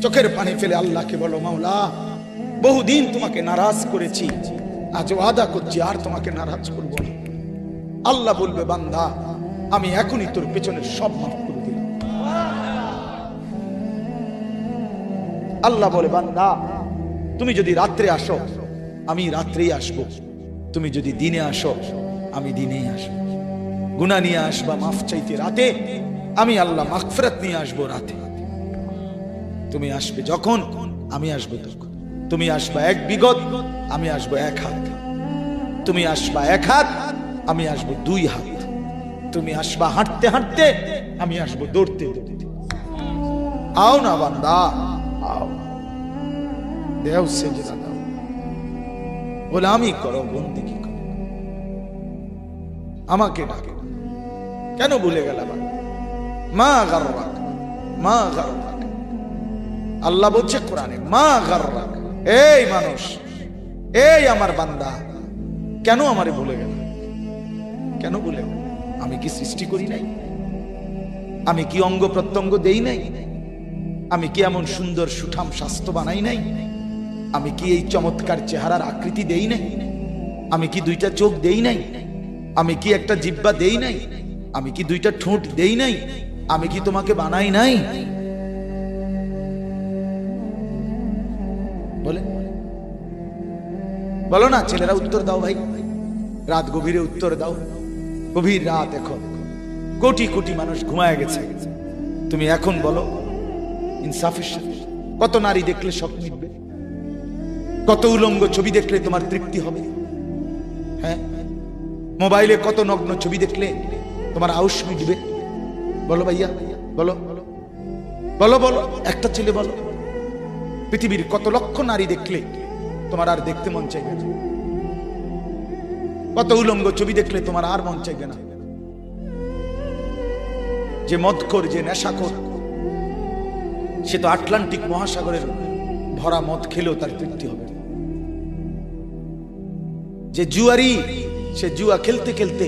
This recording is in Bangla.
চোখের পানি ফেলে আল্লাহকে বলো, মাওলা বহুদিন তোমাকে নারাজ করেছি, আজ ওয়াদা করছি আর তোমাকে নারাজ করব না। আল্লাহ বলবে, বান্দা আমি এখনই তোর পেছনের সব মাফ করে দিলাম। আল্লাহ বলে, বান্দা তুমি যদি রাত্রে আসো আমি রাত্রেই আসবো, তুমি যদি দিনে আসো আমি দিনেই আসবো। গুনাহ নিয়ে আসবা মাফ চাইতে রাতে, আমি আল্লাহ মাগফিরাত নিয়ে আসবো রাতে। তুমি আসবে যখন আমি আসবো তখন। তুমি আসবা এক বিগত, আমি আসবো এক হাত। তুমি আসবা এক হাত, আমি আসবো দুই হাত। তুমি আসবা হাঁটতে হাঁটতে, আমি আসবো দৌড়তে দৌড়তে। আও না বান্দা, আও, দেও সেজদা দাও, গোলামি করো, বন্দেগী করো, আমাকে ডাকে। কেন ভুলে গেলাম? মা গাররাক, মা গাররাক। আল্লাহ বলছে কোরআনে, মা গাররাক। এই মানুষ, এই আমার বান্দা, কেন আমারে ভুলে গেল? কেন ভুলে গেল? আমি কি সৃষ্টি করি নাই? আমি কি অঙ্গ প্রত্যঙ্গ দেই নাই? আমি কি এমন সুন্দর সুঠাম স্বাস্থ্য বানাই নাই? আমি কি এই চমৎকার চেহারার আকৃতি দেই নাই? আমি কি দুইটা চোখ দেই নাই? আমি কি একটা জিহ্বা দেই নাই? আমি কি দুইটা ঠোঁট দেই নাই? আমি কি তোমাকে বানাই নাই? বলে বলো না ছেলেরা, উত্তর দাও ভাই। রাত গভীরে উত্তর দাও। গভীর রাত, এখন কোটি কোটি মানুষ ঘুমায় গেছে। তুমি এখন বলো ইনসাফের সাথে, কত নারী দেখলে শখ মিটবে? কত উলঙ্গ ছবি দেখলে তোমার তৃপ্তি হবে? হ্যাঁ, মোবাইলে কত নগ্ন ছবি দেখলে তোমার আউশ মিটবে? বলো ভাইয়া, বলো বলো বলো, একটা ছেলে বলো। পৃথিবীর কত লক্ষ নারী দেখলে তোমার আর দেখতে মন চাইবে না? কত উলঙ্গ ছবি দেখলে তোমার আর মন চাইবে না? যে মদখোর, যে নেশাখোর, সে তো আটলান্টিক মহাসাগরের ভরা মদ খেলেও তার তৃপ্তি হবে না। যে জুয়ারি, সে জুয়া খেলতে খেলতে